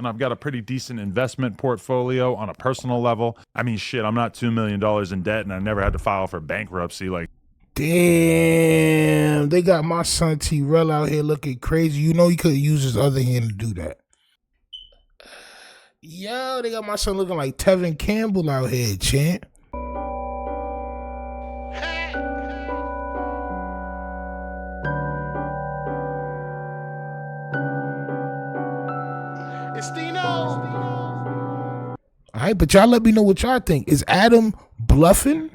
and I've got a pretty decent investment portfolio on a personal level. I mean, shit, I'm not $2 million in debt, and I never had to file for bankruptcy. Like, damn, they got my son T-Rell out here looking crazy. You know he could use his other hand to do that. Yo, they got my son looking like Tevin Campbell out here, champ. All right, but y'all let me know what y'all think. Is Adam bluffing?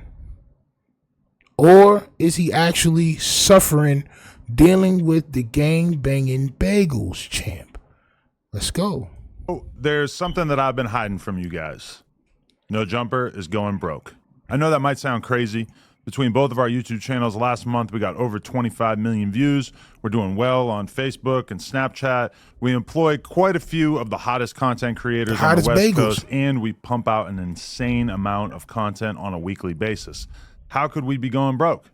Or is he actually suffering, dealing with the gang-banging bagels, champ? Let's go. There's something that I've been hiding from you guys. No Jumper is going broke. I know that might sound crazy. Between both of our YouTube channels last month, we got over 25 million views. We're doing well on Facebook and Snapchat. We employ quite a few of the hottest content creators on the West Coast, and we pump out an insane amount of content on a weekly basis. How could we be going broke?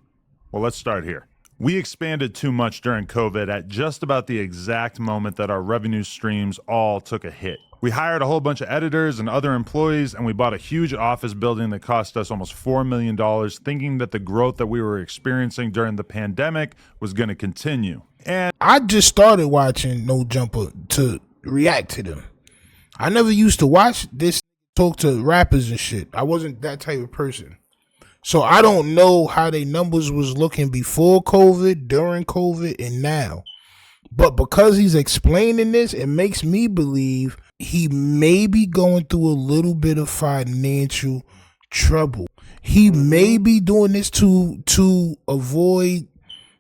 Well, let's start here. We expanded too much during COVID at just about the exact moment that our revenue streams all took a hit. We hired a whole bunch of editors and other employees, and we bought a huge office building that cost us almost $4 million, thinking that the growth that we were experiencing during the pandemic was going to continue. And I just started watching No Jumper to react to them. I never used to watch this, talk to rappers and shit. I wasn't that type of person. So I don't know how their numbers was looking before COVID, during COVID, and now. But because he's explaining this, it makes me believe he may be going through a little bit of financial trouble. He may be doing this to avoid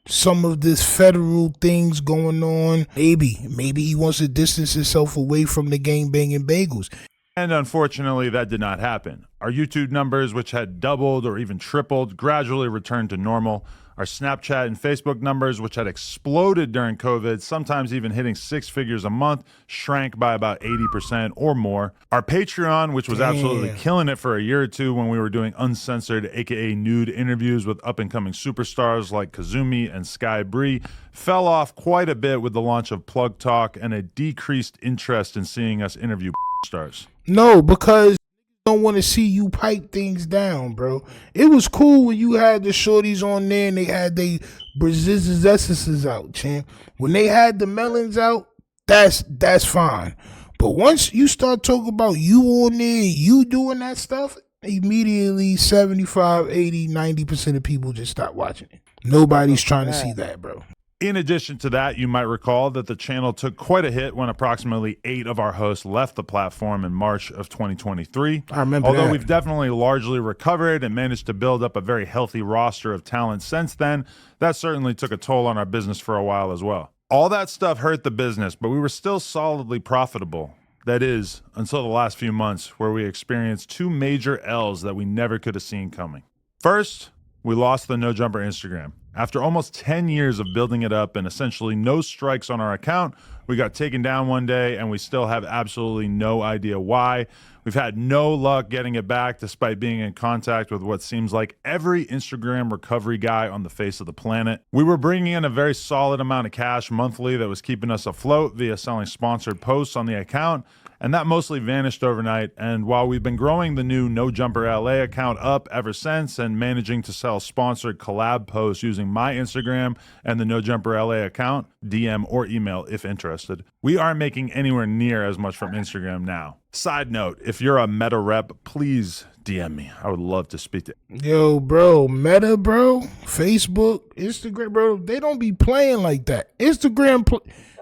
some of this federal things going on. Maybe he wants to distance himself away from the gang-banging bagels. And unfortunately, that did not happen. Our YouTube numbers, which had doubled or even tripled, gradually returned to normal. Our Snapchat and Facebook numbers, which had exploded during COVID, sometimes even hitting 6 figures a month, shrank by about 80% or more. Our Patreon, which was absolutely killing it for a year or two when we were doing uncensored, aka nude interviews with up-and-coming superstars like Kazumi and Sky Bree, fell off quite a bit with the launch of Plug Talk and a decreased interest in seeing us interview stars. No, because don't want to see you pipe things down, bro. It was cool when you had the shorties on there and they had they Brazilians out, champ. When they had the melons out, that's fine. But once you start talking about you on there, you doing that stuff, immediately 75, 80, 90% of people just stop watching it. Nobody's trying to see that, bro. In addition to that, you might recall that the channel took quite a hit when approximately 8 of our hosts left the platform in March of 2023. I remember Although that. we've definitely largely recovered and managed to build up a very healthy roster of talent since then, that certainly took a toll on our business for a while as well. All that stuff hurt the business, but we were still solidly profitable. That is, until the last few months, where we experienced 2 major L's that we never could have seen coming. First, we lost the No Jumper Instagram. After almost 10 years of building it up and essentially no strikes on our account, we got taken down one day and we still have absolutely no idea why. We've had no luck getting it back despite being in contact with what seems like every Instagram recovery guy on the face of the planet. We were bringing in a very solid amount of cash monthly that was keeping us afloat via selling sponsored posts on the account, and that mostly vanished overnight. And while we've been growing the new No Jumper LA account up ever since and managing to sell sponsored collab posts using my Instagram and the No Jumper LA account, DM or email if interested, we aren't making anywhere near as much from Instagram now. Side note, if you're a Meta rep, please DM me. I would love to speak to you. Yo, bro, Meta, bro, Facebook, Instagram, bro, they don't be playing like that. Instagram,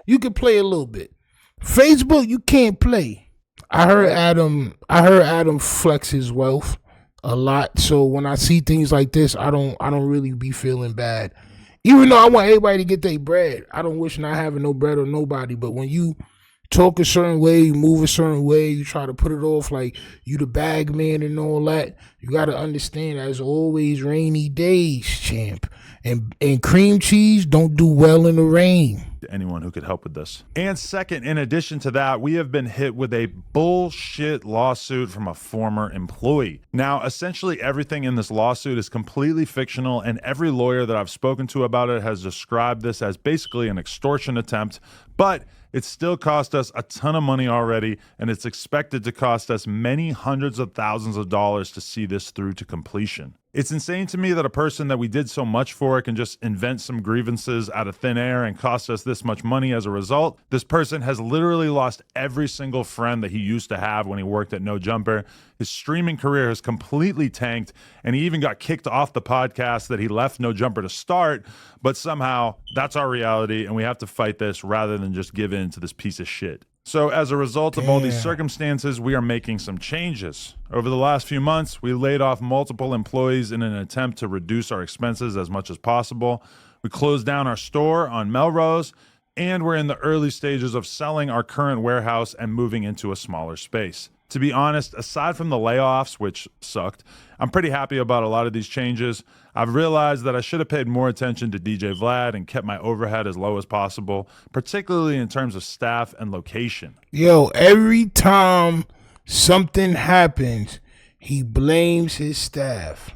you can play a little bit. Facebook, you can't play. I heard Adam flex his wealth a lot. So when I see things like this, I don't really be feeling bad. Even though I want everybody to get their bread. I don't wish not having no bread or nobody. But when you talk a certain way, you move a certain way, you try to put it off like you the bag man and all that, you got to understand there's always rainy days, champ. And cream cheese don't do well in the rain. Anyone who could help with this. And second, in addition to that, we have been hit with a bullshit lawsuit from a former employee. Now, essentially everything in this lawsuit is completely fictional, and every lawyer that I've spoken to about it has described this as basically an extortion attempt. But It's still cost us a ton of money already, and it's expected to cost us many hundreds of thousands of dollars to see this through to completion. It's insane to me that a person that we did so much for can just invent some grievances out of thin air and cost us this much money as a result. This person has literally lost every single friend that he used to have when he worked at No Jumper. His streaming career has completely tanked, and he even got kicked off the podcast that he left No Jumper to start. But somehow, that's our reality, and we have to fight this rather than just give in to this piece of shit. So as a result of all these circumstances, we are making some changes. Over the last few months, we laid off multiple employees in an attempt to reduce our expenses as much as possible. We closed down our store on Melrose, and we're in the early stages of selling our current warehouse and moving into a smaller space. To be honest, aside from the layoffs, which sucked, I'm pretty happy about a lot of these changes. I've realized that I should have paid more attention to DJ Vlad and kept my overhead as low as possible, particularly in terms of staff and location. Yo, every time something happens, he blames his staff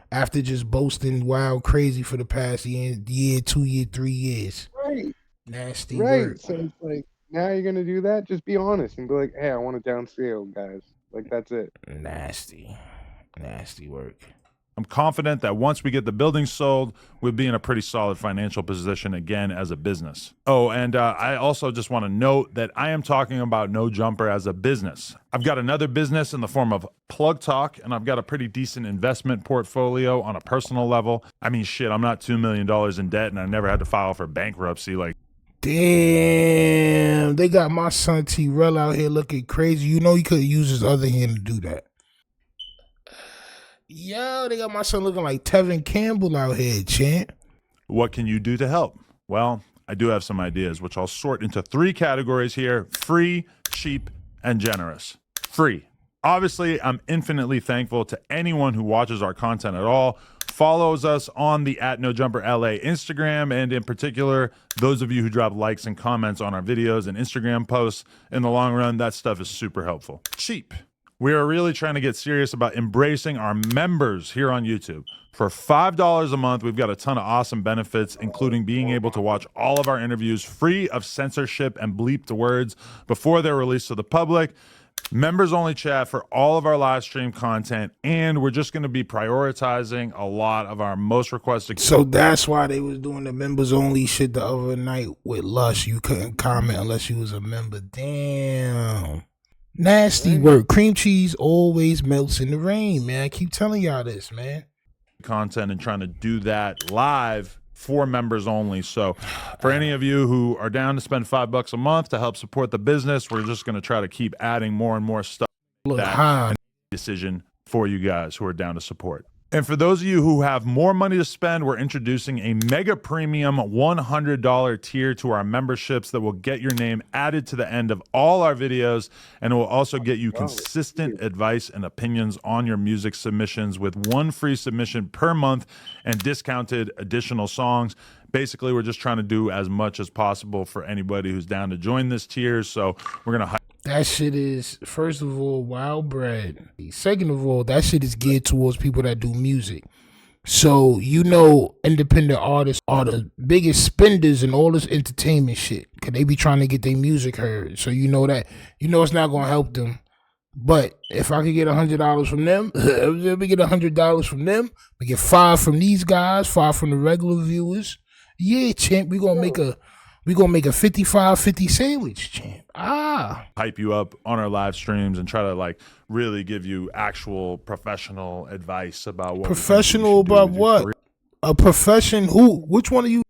after just boasting wild crazy for the past year, 2 year, 3 years. Right. Nasty Right. work. So it's like, now you're going to do that? Just be honest and be like, hey, I want to downscale, guys. Like, that's it. Nasty work. I'm confident that once we get the building sold, we'll be in a pretty solid financial position again as a business. Oh, and I also just want to note that I am talking about No Jumper as a business. I've got another business in the form of Plug Talk, and I've got a pretty decent investment portfolio on a personal level. I mean, shit, I'm not $2 million in debt, and I never had to file for bankruptcy. Like, damn, they got my son T-Rell out here looking crazy. You know he could use his other hand to do that. Yo, they got my son looking like Tevin Campbell out here, champ. what can you do to help? Well, I do have some ideas, which I'll sort into 3 categories here: free, cheap, and generous. Free. Obviously, I'm infinitely thankful to anyone who watches our content at all, follows us on the @NoJumperLA Instagram, and in particular, those of you who drop likes and comments on our videos and Instagram posts. In the long run, that stuff is super helpful. Cheap. We are really trying to get serious about embracing our members here on YouTube. For $5 a month, we've got a ton of awesome benefits, including being able to watch all of our interviews free of censorship and bleeped words before they're released to the public. Members only chat for all of our live stream content, and we're just going to be prioritizing a lot of our most requested. So that's why they was doing the members only shit the other night with Lush. You couldn't comment unless you was a member. Damn. Nasty work. Cream cheese always melts in the rain, man. I keep telling y'all this, man. Content and trying to do that live for members only. So for any of you who are down to spend $5 a month to help support the business, we're just going to try to keep adding more and more stuff. Look, That decision for you guys who are down to support. And for those of you who have more money to spend, we're introducing a mega premium $100 tier to our memberships that will get your name added to the end of all our videos, and it will also get you consistent advice and opinions on your music submissions with 1 free submission per month and discounted additional songs. Basically, we're just trying to do as much as possible for anybody who's down to join this tier. So we're going to that shit is, first of all, wild bread. Second of all, that shit is geared towards people that do music. So, you know, independent artists are the biggest spenders in all this entertainment shit, because they be trying to get their music heard. So you know that, you know it's not going to help them. But if I could get $100 from them, if we get $100 from them, we get 5 from these guys, 5 from the regular viewers. Yeah, champ, we gonna make a 55-50 sandwich, champ. hype you up on our live streams and try to like really give you actual professional advice about what professional about what? A profession who? Which one of you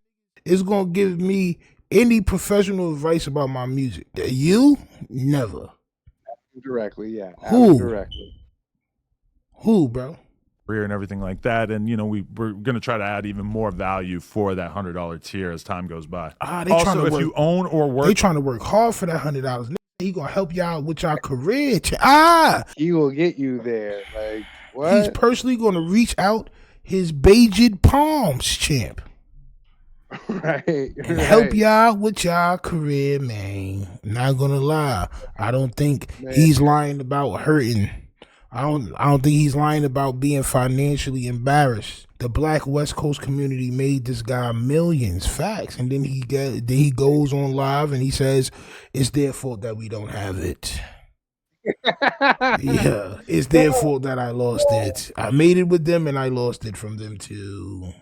is gonna give me any professional advice about my music? You? Never. Directly, yeah. Who? Directly. Who, bro? Career and everything like that, and you know we're going to try to add even more value for that $100 tier as time goes by. They Also, trying to if work, you own or work, they trying to work hard for that $100. He gonna help y'all with your career. He will get you there. Like, what? He's personally gonna reach out his baged palms, champ. Right. And help y'all with y'all career, man. Not gonna lie, I don't think he's lying about hurting I don't think he's lying about being financially embarrassed. The black West Coast community made this guy millions, facts. And then he goes on live and he says it's their fault that we don't have it. Yeah, it's their fault that I lost it. I made it with them and I lost it from them too.